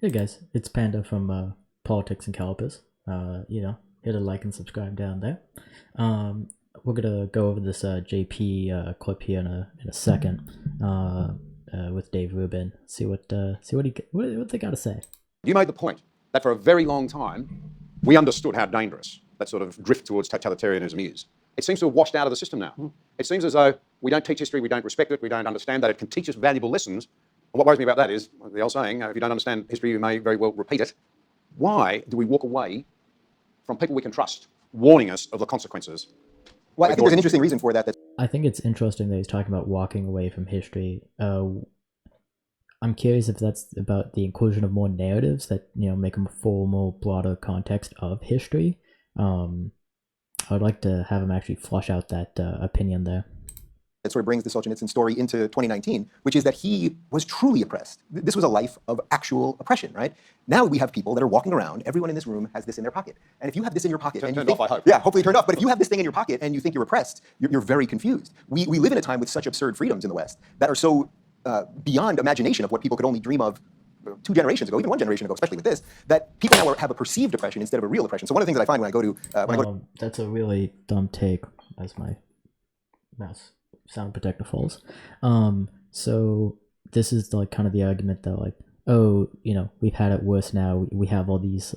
Hey guys, it's Panda from Politics and Calipers. Hit a like and subscribe down there. Um, we're gonna go over this JP clip here in a second with Dave Rubin. See what they got to say. You made the point that for a very long time we understood how dangerous that sort of drift towards totalitarianism is. It seems to have washed out of the system now. It seems as though we don't teach history, we don't respect it, we don't understand that it can teach us valuable lessons. And what worries me about that is the old saying, if you don't understand history, you may very well repeat it. Why do we walk away from people we can trust, warning us of the consequences? Well, I think there's an interesting reason for that. I think it's interesting that he's talking about walking away from history. I'm curious if that's about the inclusion of more narratives that make a formal, broader context of history. I would like to have him actually flush out that opinion there. That sort of brings the Solzhenitsyn story into 2019, which is that he was truly oppressed. This was a life of actual oppression, right? Now we have people that are walking around. Everyone in this room has this in their pocket. And if you have this in your pocket, and you think, off, I hope. Yeah, hopefully turned off. But if you have this thing in your pocket and you think you're oppressed, you're very confused. We live in a time with such absurd freedoms in the West that are so beyond imagination of what people could only dream of 2 generations ago, even 1 generation ago, especially with this, that people now have a perceived oppression instead of a real oppression. So one of the things that I find when I go to that's a really dumb take, as my mouse sound protector falls. So this is like kind of the argument that like, oh, we've had it worse now. We have all these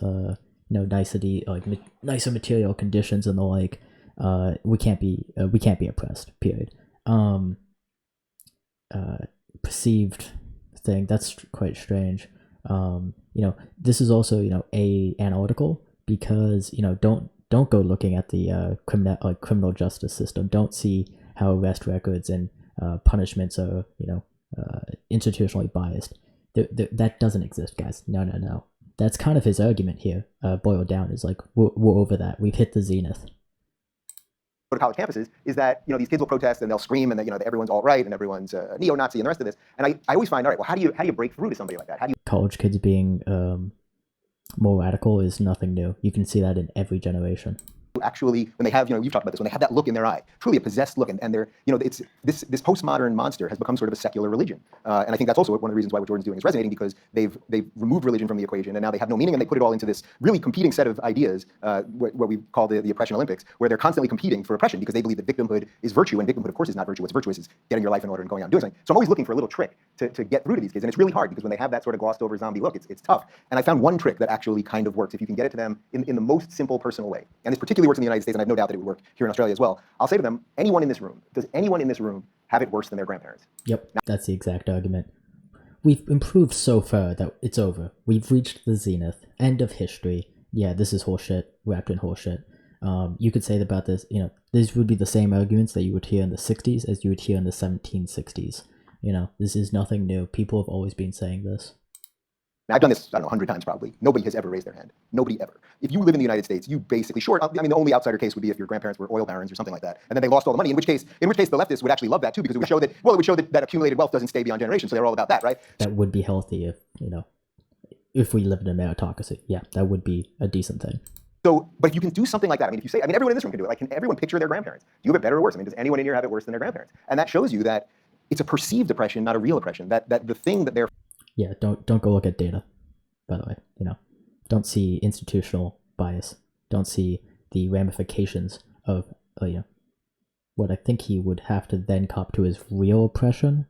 nicer material conditions and the like. We can't be oppressed. Period. Perceived thing, that's quite strange. This is also a analytical, because don't go looking at the criminal justice system. Don't see how arrest records and punishments are institutionally biased. That doesn't exist, guys. No. That's kind of his argument here. Boiled down is like we're over that. We've hit the zenith. Go to college campuses is that these kids will protest and they'll scream and that everyone's alt-right and everyone's neo-Nazi and the rest of this. And I always find, all right, well, how do you break through to somebody like that? How do you College kids being more radical is nothing new. You can see that in every generation. Actually, when they have, you've talked about this, when they have that look in their eye, truly a possessed look, and they're, it's this postmodern monster has become sort of a secular religion, and I think that's also one of the reasons why what Jordan's doing is resonating, because they've removed religion from the equation, and now they have no meaning, and they put it all into this really competing set of ideas, what we call the oppression Olympics, where they're constantly competing for oppression because they believe that victimhood is virtue, and victimhood, of course, is not virtue. What's virtuous is getting your life in order and going out and doing something. So I'm always looking for a little trick to get through to these kids, and it's really hard because when they have that sort of glossed over zombie look, it's tough. And I found one trick that actually kind of works if you can get it to them in the most simple, personal way. And this particularly works in the United States, and I have no doubt that it would work here in Australia as well. I'll say to them, does anyone in this room have it worse than their grandparents? Yep, that's the exact argument. We've improved so far that it's over. We've reached the zenith. End of history. Yeah, this is horseshit, wrapped in horseshit. You could say about this, these would be the same arguments that you would hear in the 60s as you would hear in the 1760s. This is nothing new. People have always been saying this. Now, I've done this, 100 times probably. Nobody has ever raised their hand. Nobody ever. If you live in the United States, you basically, the only outsider case would be if your grandparents were oil barons or something like that, and then they lost all the money, in which case the leftists would actually love that too, because it would show that accumulated wealth doesn't stay beyond generations, so they're all about that, right? That would be healthy if we lived in a meritocracy. Yeah, that would be a decent thing. So, but if you can do something like that, if you say, everyone in this room can do it. Like, can everyone picture their grandparents? Do you have it better or worse? Does anyone in here have it worse than their grandparents? And that shows you that it's a perceived oppression, not a real oppression. That the thing that they're... Yeah, don't go look at data, by the way. Don't see institutional bias. Don't see the ramifications of what I think he would have to then cop to is real oppression.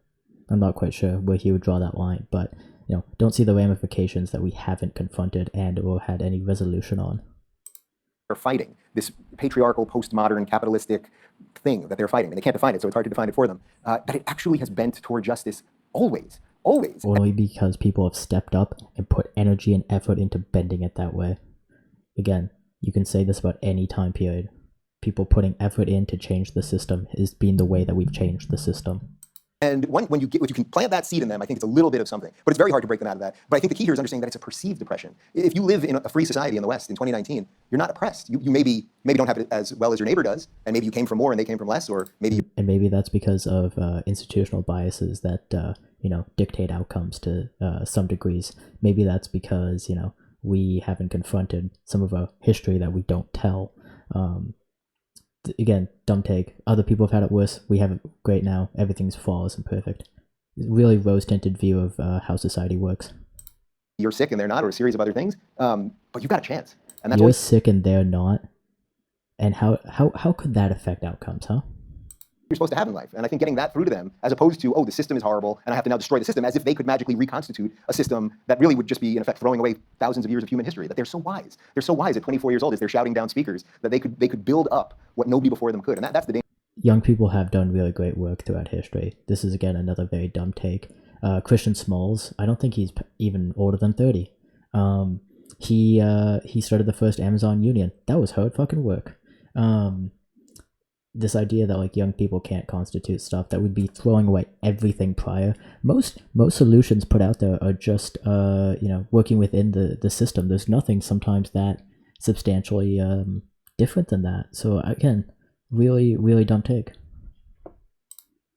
I'm not quite sure where he would draw that line, but don't see the ramifications that we haven't confronted and or had any resolution on. They're fighting this patriarchal, postmodern, capitalistic thing that they're fighting, and they can't define it, so it's hard to define it for them. That it actually has bent toward justice always. Only because people have stepped up and put energy and effort into bending it that way. Again, you can say this about any time period. People putting effort in to change the system has been the way that we've changed the system. And when you can plant that seed in them, I think it's a little bit of something. But it's very hard to break them out of that. But I think the key here is understanding that it's a perceived oppression. If you live in a free society in the West in 2019, you're not oppressed. You maybe don't have it as well as your neighbor does, and maybe you came from more and they came from less, or maybe... And maybe that's because of institutional biases that, dictate outcomes to some degrees. Maybe that's because, we haven't confronted some of our history that we don't tell. Again, dumb take. Other people have had it worse. We have it great now. Everything's flawless and perfect. Really rose-tinted view of how society works. you're sick and they're not, or a series of other things. But you've got a chance. And that's You're always sick and they're not. And how could that affect outcomes, huh? you're supposed to have in life. And I think getting that through to them, as opposed to, oh, the system is horrible and I have to now destroy the system, as if they could magically reconstitute a system that really would just be, in effect, throwing away thousands of years of human history. That they're so wise. They're so wise at 24 years old as they're shouting down speakers that they could build up what nobody before them could. And that's the danger. Young people have done really great work throughout history. This is, again, another very dumb take. Christian Smalls, I don't think he's even older than 30. He started the first Amazon Union. That was hard fucking work. This idea that like young people can't constitute stuff, that would be throwing away everything prior. Most solutions put out there are just working within the system. There's nothing sometimes that substantially different than that. So again, really dumb take.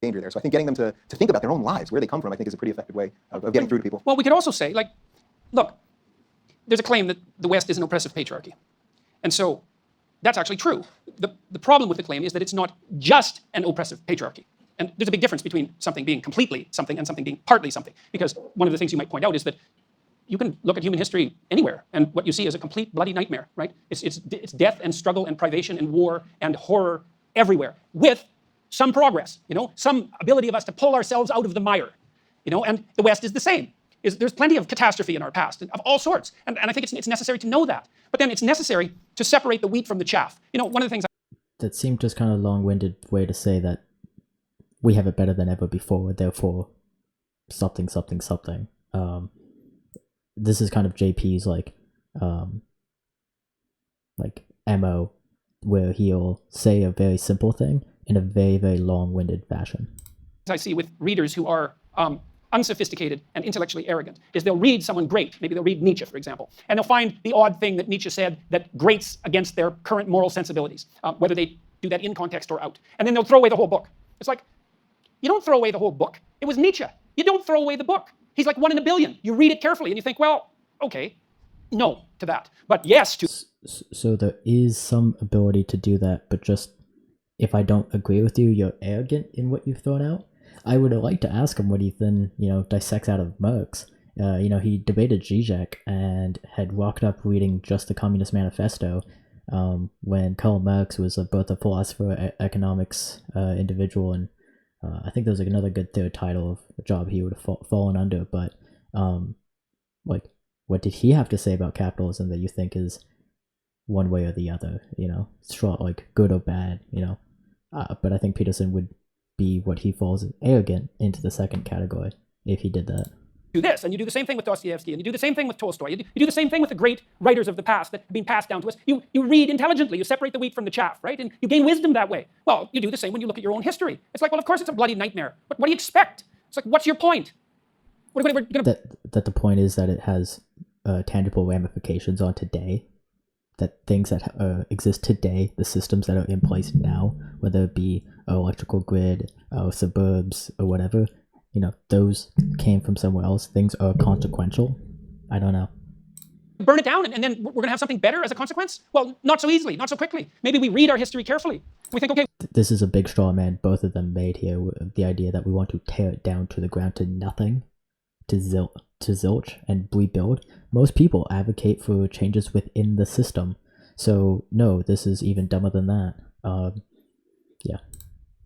Danger there. So I think getting them to think about their own lives, where they come from, I think is a pretty effective way of getting through to people. Well, we could also say, like, look, there's a claim that the West is an oppressive patriarchy. And so that's actually true. The problem with the claim is that it's not just an oppressive patriarchy. And there's a big difference between something being completely something and something being partly something. Because one of the things you might point out is that you can look at human history anywhere, and what you see is a complete bloody nightmare, right? It's death and struggle and privation and war and horror everywhere, with some progress, some ability of us to pull ourselves out of the mire, and the West is the same. There's plenty of catastrophe in our past, of all sorts, and I think it's necessary to know that. But then it's necessary to separate the wheat from the chaff. One of the things That seemed just kind of a long-winded way to say that we have it better than ever before, therefore something. This is kind of JP's like MO, where he'll say a very simple thing in a very, very long-winded fashion. I see with readers who are unsophisticated and intellectually arrogant is they'll read someone great. Maybe they'll read Nietzsche, for example, and they'll find the odd thing that Nietzsche said that grates against their current moral sensibilities, whether they do that in context or out. And then they'll throw away the whole book. It's like, you don't throw away the whole book. It was Nietzsche. You don't throw away the book. He's like 1 in a billion. You read it carefully and you think, well, okay, no to that. But yes to... So there is some ability to do that, but just if I don't agree with you, you're arrogant in what you've thrown out. I would like to ask him what he then, dissects out of Marx. He debated Zizek and had walked up reading just the Communist Manifesto when Karl Marx was both a philosopher, economics individual, and I think there was another good third title of a job he would have fallen under. But what did he have to say about capitalism that you think is one way or the other? Good or bad? But I think Peterson would be what he falls arrogant into the second category if he did that. Do this, and you do the same thing with Dostoevsky, and you do the same thing with Tolstoy. You do the same thing with the great writers of the past that have been passed down to us. You read intelligently, you separate the wheat from the chaff, right? And you gain wisdom that way. Well, you do the same when you look at your own history. It's like, well, of course it's a bloody nightmare. But what do you expect? It's like, what's your point? That the point is that it has tangible ramifications on today. That things that exist today, the systems that are in place now, whether it be electrical grid, suburbs, or whatever, those came from somewhere else. Things are consequential. I don't know. Burn it down, and then we're going to have something better as a consequence? Well, not so easily, not so quickly. Maybe we read our history carefully. We think, okay. This is a big straw man both of them made here. The idea that we want to tear it down to the ground to nothing, to zilch and rebuild. Most people advocate for changes within the system. So no, this is even dumber than that. Yeah.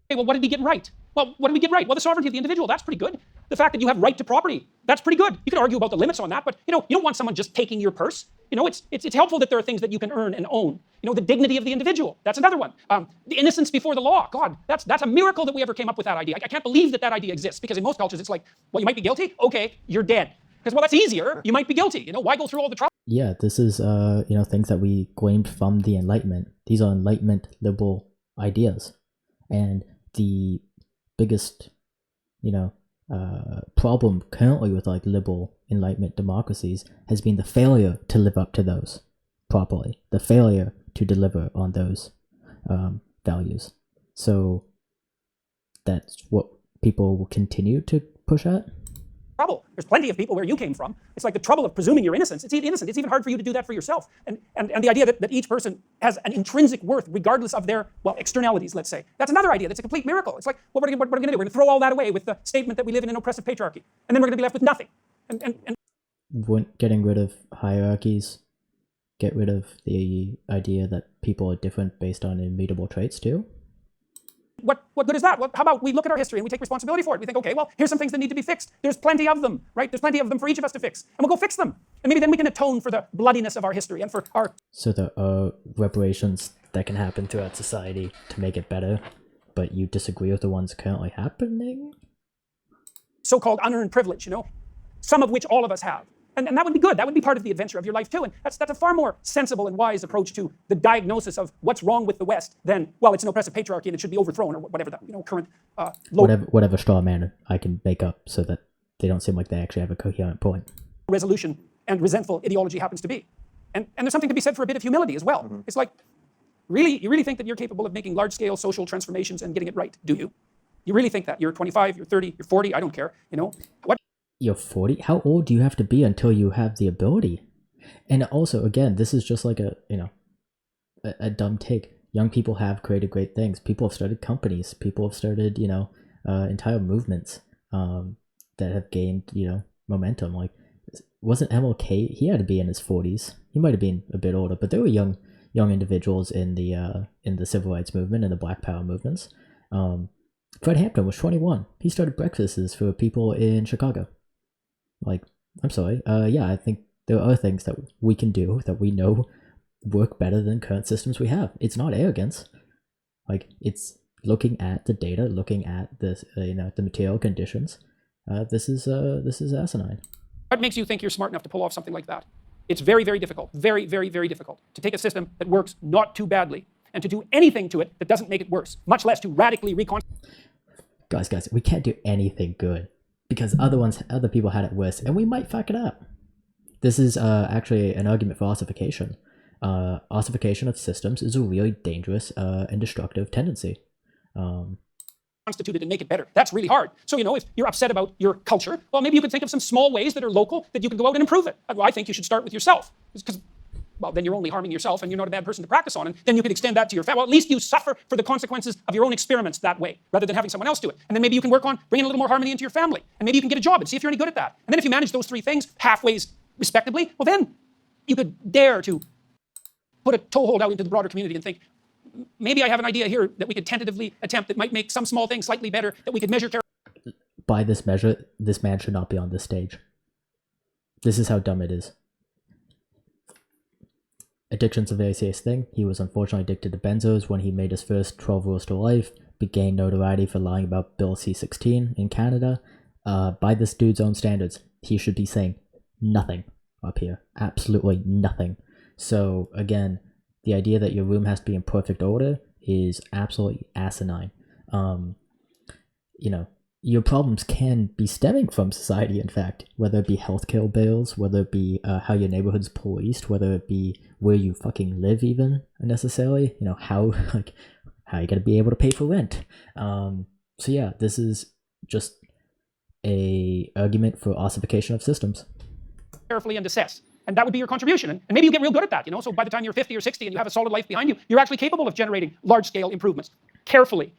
Okay, well, what did we get right? Well, what did we get right? Well, the sovereignty of the individual, that's pretty good. The fact that you have right to property, that's pretty good. You can argue about the limits on that, but you don't want someone just taking your purse. It's helpful that there are things that you can earn and own. The dignity of the individual, that's another one. The innocence before the law, God, that's a miracle that we ever came up with that idea. I can't believe that idea exists, because in most cultures it's like, well, you might be guilty? Okay, you're dead. Because, well, that's easier. You might be guilty. Why go through all the trouble? Yeah, this is, things that we gleaned from the Enlightenment. These are Enlightenment liberal ideas. And the biggest, problem currently with liberal Enlightenment democracies has been the failure to live up to those properly. The failure to deliver on those values. So that's what people will continue to push at. Trouble. There's plenty of people where you came from. It's like the trouble of presuming your innocence. It's innocent. It's even hard for you to do that for yourself. And the idea that each person has an intrinsic worth regardless of their, externalities, let's say. That's another idea. That's a complete miracle. It's like, well, what are we going to do? We're going to throw all that away with the statement that we live in an oppressive patriarchy. And then we're going to be left with nothing. And wouldn't getting rid of hierarchies get rid of the idea that people are different based on immutable traits too? What good is that? How about we look at our history and we take responsibility for it? We think, okay, well, here's some things that need to be fixed. There's plenty of them, right? There's plenty of them for each of us to fix. And we'll go fix them. And maybe then we can atone for the bloodiness of our history and for our... So there are reparations that can happen throughout society to make it better, but you disagree with the ones currently happening? so-called unearned privilege, some of which all of us have. And that would be good. That would be part of the adventure of your life too. And that's a far more sensible and wise approach to the diagnosis of what's wrong with the West than, well, it's an oppressive patriarchy and it should be overthrown or whatever that current whatever straw man I can make up so that they don't seem like they actually have a coherent point. Resolution and resentful ideology happens to be. And there's something to be said for a bit of humility as well. Mm-hmm. It's like, you really think that you're capable of making large-scale social transformations and getting it right, do you? You really think that? You're 25, you're 30, you're 40, I don't care, What? You're 40? How old do you have to be until you have the ability? And also, again, this is just like a dumb take. Young people have created great things. People have started companies. People have started, entire movements that have gained, momentum. Like, wasn't MLK? He had to be in his 40s. He might have been a bit older, but there were young individuals in the civil rights movement and the Black Power movements. Fred Hampton was 21. He started breakfasts for people in Chicago. Like, I'm sorry. I think there are things that we can do that we know work better than current systems we have. It's not arrogance. Like, it's looking at the data, looking at this, the material conditions. This is asinine. What makes you think you're smart enough to pull off something like that? It's very, very difficult. Very, very, very difficult to take a system that works not too badly and to do anything to it that doesn't make it worse, much less to radically Guys, we can't do anything good because other people had it worse, and we might fuck it up. This is actually an argument for ossification. Ossification of systems is a really dangerous and destructive tendency. Constituted and make it better. That's really hard. So, if you're upset about your culture, well, maybe you could think of some small ways that are local that you could go out and improve it. I think you should start with yourself. Because, well, then you're only harming yourself and you're not a bad person to practice on. And then you could extend that to your family. Well, at least you suffer for the consequences of your own experiments that way, rather than having someone else do it. And then maybe you can work on bringing a little more harmony into your family. And maybe you can get a job and see if you're any good at that. And then if you manage those three things halfway respectably, well, then you could dare to put a toehold out into the broader community and think, maybe I have an idea here that we could tentatively attempt that might make some small thing slightly better, that we could measure. By this measure, this man should not be on this stage. This is how dumb it is. Addiction's a very serious thing. He was unfortunately addicted to benzos when he made his first 12 Rules to Life, gained notoriety for lying about Bill C-16 in Canada. By this dude's own standards, he should be saying nothing up here. Absolutely nothing. So, again, the idea that your room has to be in perfect order is absolutely asinine. Your problems can be stemming from society, in fact, whether it be healthcare bills, whether it be how your neighborhood's policed, whether it be where you fucking live even necessarily, how you gotta be able to pay for rent. This is just a argument for ossification of systems. Carefully and assess. And that would be your contribution. And maybe you get real good at that, So by the time you're 50 or 60 and you have a solid life behind you, you're actually capable of generating large-scale improvements. Carefully.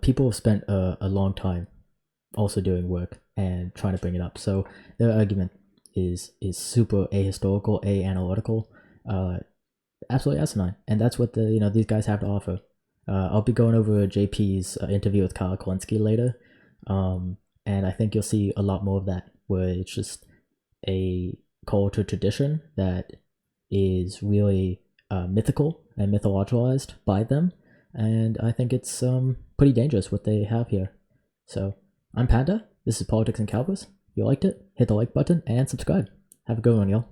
People have spent a long time also doing work and trying to bring it up. So their argument is super ahistorical, analytical, absolutely asinine. And that's what these guys have to offer. I'll be going over JP's interview with Kyle Klinsky later. And I think you'll see a lot more of that, where it's just a call to tradition that is really mythical and mythologized by them. And I think it's pretty dangerous what they have here. So, I'm Panda. This is Politics and Cowboys. If you liked it, hit the like button and subscribe. Have a good one, y'all.